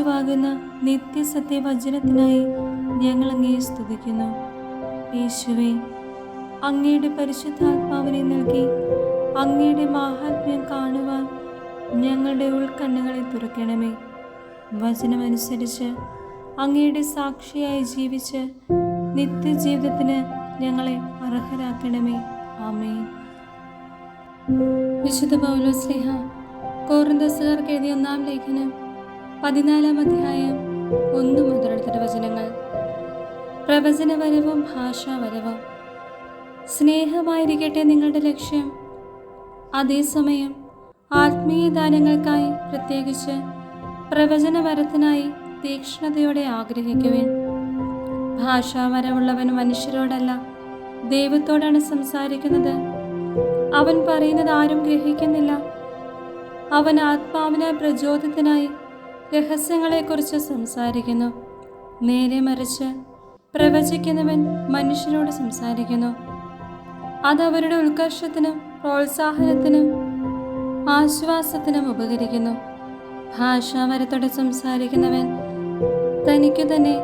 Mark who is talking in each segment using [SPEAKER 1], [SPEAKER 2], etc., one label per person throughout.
[SPEAKER 1] രാജാവാകുന്ന നിത്യസത്യവചനത്തിനായി ഞങ്ങൾ അങ്ങയെ സ്തുതിക്കുന്നു. യേശുവേ, അങ്ങയുടെ പരിശുദ്ധാത്മാവിനെ നൽകി അങ്ങയുടെ മാഹാത്മ്യം കാണുവാൻ ഞങ്ങളുടെ ഉൾക്കണ്ണുകളെ തുറക്കണമേ. വചനമനുസരിച്ച് അങ്ങയുടെ സാക്ഷിയായി ജീവിച്ച് നിത്യജീവിതത്തിന് ഞങ്ങളെ അർഹരാക്കണമേ. ആമേൻ. വിശുദ്ധ പൗലോസ്ലീഹ കൊറിന്തോസുകാർക്ക് എഴുതിയ 1-ാം ലേഖനം 14-ാം അധ്യായം 1 മുതൽ വചനങ്ങൾ. പ്രവചനവരവും ഭാഷാവരവും. സ്നേഹമായിരിക്കട്ടെ നിങ്ങളുടെ ലക്ഷ്യം. അതേസമയം ആത്മീയ ദാനങ്ങൾക്കായി, പ്രത്യേകിച്ച് പ്രവചനവരത്തിനായി തീക്ഷ്ണതയോടെ ആഗ്രഹിക്കുവിൻ. ഭാഷാവരമുള്ളവൻ മനുഷ്യരോടല്ല, ദൈവത്തോടാണ് സംസാരിക്കുന്നത്. അവൻ പറയുന്നത് ആരും ഗ്രഹിക്കുന്നില്ല. അവൻ ആത്മാവിനാൽ പ്രചോദിതനായി രഹസ്യങ്ങളെക്കുറിച്ച് സംസാരിക്കുന്നു. നേരെ മറിച്ച് പ്രവചിക്കുന്നവൻ മനുഷ്യരോട് സംസാരിക്കുന്നു. അതവരുടെ ഉത്കർഷത്തിനും പ്രോത്സാഹനത്തിനും ആശ്വാസത്തിനും ഉപകരിക്കുന്നു. ഭാഷാവരത്തോടെ സംസാരിക്കുന്നവൻ തനിക്കു തന്നെ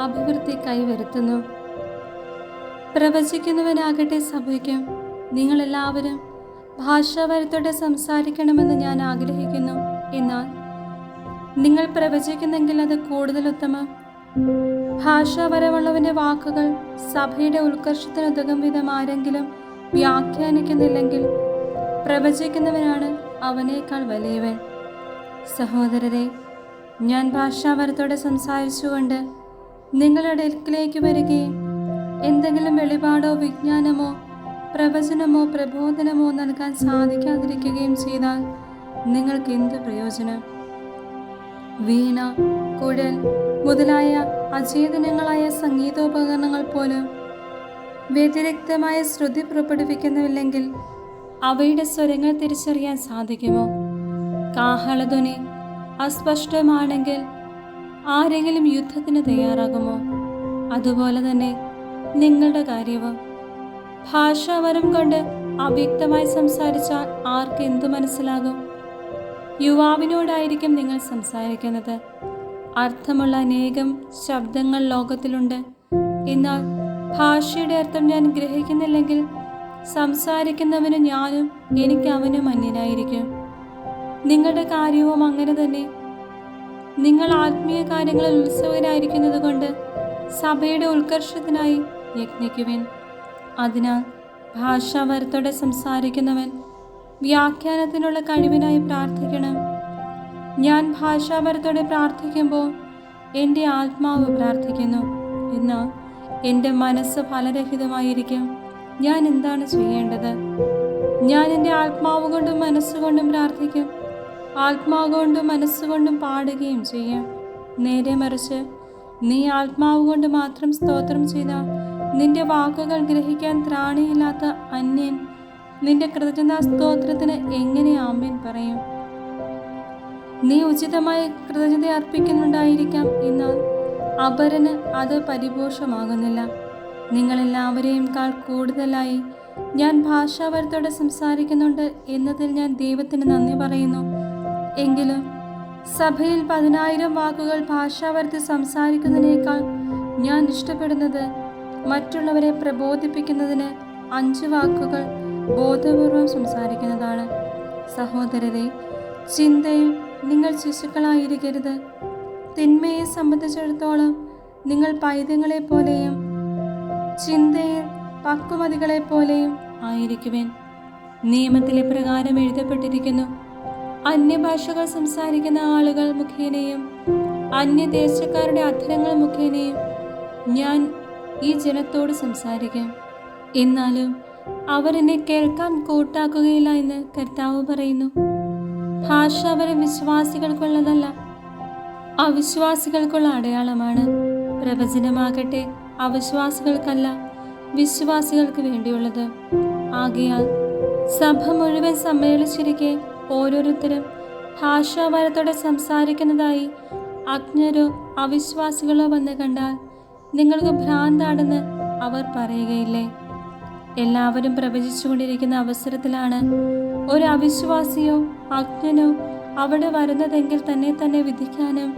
[SPEAKER 1] അഭിവൃദ്ധി കൈവരുത്തുന്നു. പ്രവചിക്കുന്നവനാകട്ടെ സഭയ്ക്കും, നിങ്ങളെല്ലാവരും ഭാഷാവരത്തോടെ സംസാരിക്കണമെന്ന് ഞാൻ ആഗ്രഹിക്കുന്നു. എന്നാൽ നിങ്ങൾ പ്രവചിക്കുന്നെങ്കിൽ അത് കൂടുതൽ ഉത്തമം. ഭാഷാവരമുള്ളവൻ്റെ വാക്കുകൾ സഭയുടെ ഉത്കർഷത്തിനുതകും വിധം ആരെങ്കിലും വ്യാഖ്യാനിക്കുന്നില്ലെങ്കിൽ പ്രവചിക്കുന്നവനാണ് അവനേക്കാൾ വലിയവൻ. സഹോദരരെ, ഞാൻ ഭാഷാവരത്തോടെ സംസാരിച്ചുകൊണ്ട് നിങ്ങളുടെ അടുക്കിലേക്ക് വരികയും എന്തെങ്കിലും വെളിപാടോ വിജ്ഞാനമോ പ്രവചനമോ പ്രബോധനമോ നൽകാൻ സാധിക്കാതിരിക്കുകയും ചെയ്താൽ നിങ്ങൾക്ക് എന്ത് പ്രയോജനം? വീണ, കുഴൽ മുതലായ അചേതനങ്ങളായ സംഗീതോപകരണങ്ങൾ പോലും വ്യതിരിക്തമായ ശ്രുതി പുറപ്പെടുവിക്കുന്നില്ലെങ്കിൽ അവയുടെ സ്വരങ്ങൾ തിരിച്ചറിയാൻ സാധിക്കുമോ? കാഹളധ്വനി അസ്പഷ്ടമാണെങ്കിൽ ആരെങ്കിലും യുദ്ധത്തിന് തയ്യാറാകുമോ? അതുപോലെ തന്നെ നിങ്ങളുടെ കാര്യവും. ഭാഷാവരം കൊണ്ട് അവ്യക്തമായി സംസാരിച്ചാൽ ആർക്ക് എന്തു മനസ്സിലാകും? യുവാവിനോടായിരിക്കും നിങ്ങൾ സംസാരിക്കുന്നത്. അർത്ഥമുള്ള അനേകം ശബ്ദങ്ങൾ ലോകത്തിലുണ്ട്. എന്നാൽ ഭാഷയുടെ അർത്ഥം ഞാൻ ഗ്രഹിക്കുന്നില്ലെങ്കിൽ സംസാരിക്കുന്നവന് ഞാനും എനിക്ക് അവനും അന്യനായിരിക്കും. നിങ്ങളുടെ കാര്യവും അങ്ങനെ തന്നെ. നിങ്ങൾ ആത്മീയ കാര്യങ്ങളിൽ ഉത്സവരായിരിക്കുന്നത് കൊണ്ട് സഭയുടെ ഉത്കർഷത്തിനായി യത്നിക്കുവിൻ. അതിനാൽ ഭാഷാവരത്തോടെ സംസാരിക്കുന്നവൻ വ്യാഖ്യാനത്തിനുള്ള കഴിവിനായി പ്രാർത്ഥിക്കണം. ഞാൻ ഭാഷാവരത്തോടെ പ്രാർത്ഥിക്കുമ്പോൾ എൻ്റെ ആത്മാവ് പ്രാർത്ഥിക്കുന്നു. എന്നാൽ എൻ്റെ മനസ്സ് ഫലരഹിതമായിരിക്കും. ഞാൻ എന്താണ് ചെയ്യേണ്ടത്? ഞാൻ എൻ്റെ ആത്മാവ് കൊണ്ടും മനസ്സുകൊണ്ടും പ്രാർത്ഥിക്കും, ആത്മാവ് കൊണ്ടും മനസ്സുകൊണ്ടും പാടുകയും ചെയ്യും. നേരെ മറിച്ച് നീ ആത്മാവ് കൊണ്ട് മാത്രം സ്തോത്രം ചെയ്താൽ നിന്റെ വാക്കുകൾ ഗ്രഹിക്കാൻ ത്രാണിയില്ലാത്ത അന്യൻ നിന്റെ കൃതജ്ഞതാ സ്തോത്രത്തിന് എങ്ങനെ ആമേൻ പറയും? നീ ഉചിതമായി കൃതജ്ഞത അർപ്പിക്കുന്നുണ്ടായിരിക്കാം, എന്നാൽ അപരന് അത് പരിപോഷമാകുന്നില്ല. നിങ്ങളെല്ലാവരെയും കൂടുതലായി ഞാൻ ഭാഷാവരത്തോടെ സംസാരിക്കുന്നുണ്ട് എന്നതിൽ ഞാൻ ദൈവത്തിന് നന്ദി പറയുന്നു. എങ്കിലും സഭയിൽ 10,000 വാക്കുകൾ ഭാഷാവരത്തിൽ സംസാരിക്കുന്നതിനേക്കാൾ ഞാൻ ഇഷ്ടപ്പെടുന്നത് മറ്റുള്ളവരെ പ്രബോധിപ്പിക്കുന്നതിന് 5 വാക്കുകൾ ബോധപൂർവം സംസാരിക്കുന്നതാണ്. സഹോദരരെ, ചിന്തയിൽ നിങ്ങൾ ശിശുക്കളായിരിക്കരുത്. തിന്മയെ സംബന്ധിച്ചിടത്തോളം നിങ്ങൾ പൈതങ്ങളെപ്പോലെയും ചിന്തയിൽ പക്വമതികളെപ്പോലെയും ആയിരിക്കുവിൻ. നിയമത്തിലെ പ്രകാരം എഴുതപ്പെട്ടിരിക്കുന്നു, അന്യഭാഷകൾ സംസാരിക്കുന്ന ആളുകൾ മുഖേനയും അന്യദേശക്കാരുടെ അധരങ്ങൾ മുഖേനയും ഞാൻ ഈ ജനത്തോട് സംസാരിക്കും. എന്നാലും അവർ എന്നെ കേൾക്കാൻ കൂട്ടാക്കുകയില്ല എന്ന് കർത്താവ് പറയുന്നു. ഭാഷാവരം വിശ്വാസികൾക്കുള്ളതല്ല, അവിശ്വാസികൾക്കുള്ള അടയാളമാണ്. പ്രവചനമാകട്ടെ അവിശ്വാസികൾക്കല്ല, വിശ്വാസികൾക്ക് വേണ്ടിയുള്ളത്. ആകയാൽ സഭ മുഴുവൻ സമ്മേളിച്ചിരിക്കെ ഓരോരുത്തരും ഭാഷാവരത്തോടെ സംസാരിക്കുന്നതായി അജ്ഞരോ അവിശ്വാസികളോ വന്ന് കണ്ടാൽ നിങ്ങൾക്ക് ഭ്രാന്താണെന്ന് അവർ പറയുകയില്ലേ? എല്ലാവരും പ്രവചിച്ചുകൊണ്ടിരിക്കുന്ന അവസരത്തിലാണ് ഒരു അവിശ്വാസിയോ അജ്ഞനോ അവിടെ വരുന്നതെങ്കിൽ തന്നെ വിധിക്കാനും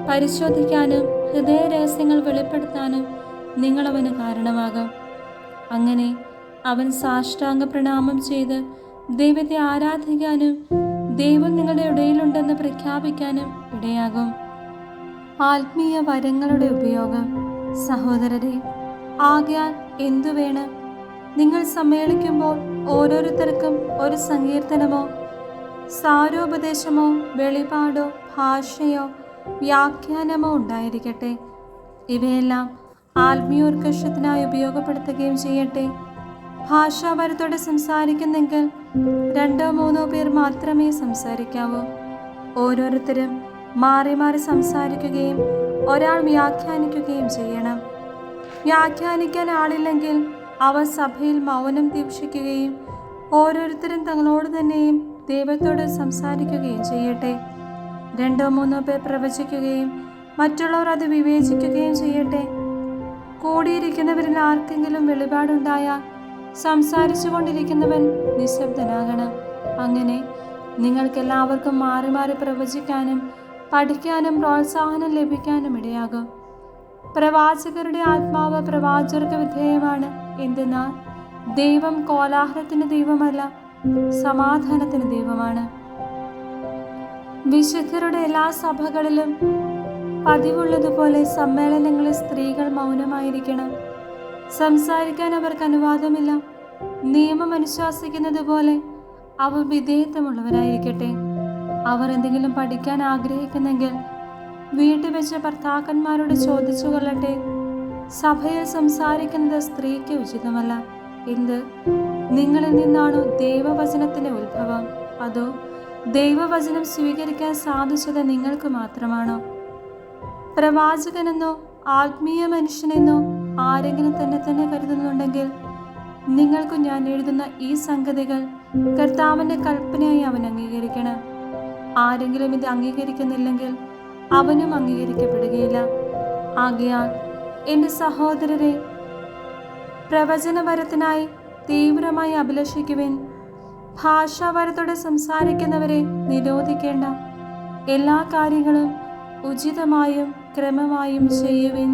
[SPEAKER 1] പരിശോധിക്കാനും ഹൃദയ രഹസ്യങ്ങൾ വെളിപ്പെടുത്താനും നിങ്ങൾ അവന് കാരണമാകും. അങ്ങനെ അവൻ സാഷ്ടാംഗ പ്രണാമം ചെയ്ത് ദൈവത്തെ ആരാധിക്കാനും ദൈവം നിങ്ങളുടെ ഇടയിലുണ്ടെന്ന് പ്രഖ്യാപിക്കാനും ഇടയാകും. ആത്മീയ വരങ്ങളുടെ ഉപയോഗം. സഹോദരരെ, ആകയാൽ എന്തു വേണം? നിങ്ങൾ സമ്മേളിക്കുമ്പോൾ ഓരോരുത്തർക്കും ഒരു സങ്കീർത്തനമോ സാരോപദേശമോ വെളിപാടോ ഭാഷയോ വ്യാഖ്യാനമോ ഉണ്ടായിരിക്കട്ടെ. ഇവയെല്ലാം ആത്മീയോത്കർഷത്തിനായി ഉപയോഗപ്പെടുത്തുകയും ചെയ്യട്ടെ. ഭാഷാപരത്തോടെ സംസാരിക്കുന്നെങ്കിൽ 2-3 പേർ മാത്രമേ സംസാരിക്കാവൂ. ഓരോരുത്തരും മാറി മാറി സംസാരിക്കുകയും ഒരാൾ വ്യാഖ്യാനിക്കുകയും ചെയ്യണം. വ്യാഖ്യാനിക്കാൻ ആളില്ലെങ്കിൽ അവർ സഭയിൽ മൗനം ദീക്ഷിക്കുകയും ഓരോരുത്തരും തങ്ങളോട് തന്നെയും ദൈവത്തോട് സംസാരിക്കുകയും ചെയ്യട്ടെ. 2-3 പേർ പ്രവചിക്കുകയും മറ്റുള്ളവർ അത് വിവേചിക്കുകയും ചെയ്യട്ടെ. കൂടിയിരിക്കുന്നവരിൽ ആർക്കെങ്കിലും വെളിപാടുണ്ടായാൽ സംസാരിച്ചു കൊണ്ടിരിക്കുന്നവൻ നിശബ്ദനാകണം. അങ്ങനെ നിങ്ങൾക്കെല്ലാവർക്കും മാറി മാറി പ്രവചിക്കാനും പഠിക്കാനും പ്രോത്സാഹനം ലഭിക്കാനും ഇടയാകും. പ്രവാചകരുടെ ആത്മാവ് പ്രവാചകർക്ക് വിധേയമാണ്. എന്തെന്നാൽ ദൈവം കോലാഹലത്തിന് ദൈവമല്ല, സമാധാനത്തിന് ദൈവമാണ്. വിശുദ്ധരുടെ എല്ലാ സഭകളിലും പതിവുള്ളതുപോലെ സമ്മേളനങ്ങളിൽ സ്ത്രീകൾ മൗനമായിരിക്കണം. സംസാരിക്കാൻ അവർക്ക് അനുവാദമില്ല. നിയമം അനുശാസിക്കുന്നത് പോലെ അവർ വിധേയത്വമുള്ളവരായിരിക്കട്ടെ. അവർ എന്തെങ്കിലും പഠിക്കാൻ ആഗ്രഹിക്കുന്നെങ്കിൽ വീട്ടിൽ വെച്ച് ഭർത്താക്കന്മാരോട് ചോദിച്ചു കൊള്ളട്ടെ. സഭയിൽ സംസാരിക്കുന്നത് സ്ത്രീക്ക് ഉചിതമല്ല. എന്ത്? നിങ്ങളിൽ നിന്നാണോ ദൈവവചനത്തിന്റെ ഉത്ഭവം? അതോ ദൈവവചനം സ്വീകരിക്കാൻ സാധിച്ചത് നിങ്ങൾക്ക് മാത്രമാണോ? പ്രവാചകനെന്നോ ആത്മീയ മനുഷ്യനെന്നോ ആരെങ്കിലും തന്നെ കരുതുന്നുണ്ടെങ്കിൽ നിങ്ങൾക്ക് ഞാൻ എഴുതുന്ന ഈ സംഗതികൾ കർത്താവിന്റെ കൽപ്പനയായി അവൻ അംഗീകരിക്കണം. ആരെങ്കിലും ഇത് അംഗീകരിക്കുന്നില്ലെങ്കിൽ അവനും അംഗീകരിക്കപ്പെടുകയില്ല. ആകയാൽ എൻ്റെ സഹോദരരെ, പ്രവചനവരത്തിനായി തീവ്രമായി അഭിലഷിക്കുവിൻ. ഭാഷാവരത്തോടെ സംസാരിക്കുന്നവരെ നിരോധിക്കേണ്ട. എല്ലാ കാര്യങ്ങളും ഉചിതമായും ക്രമമായും ചെയ്യുവിൻ.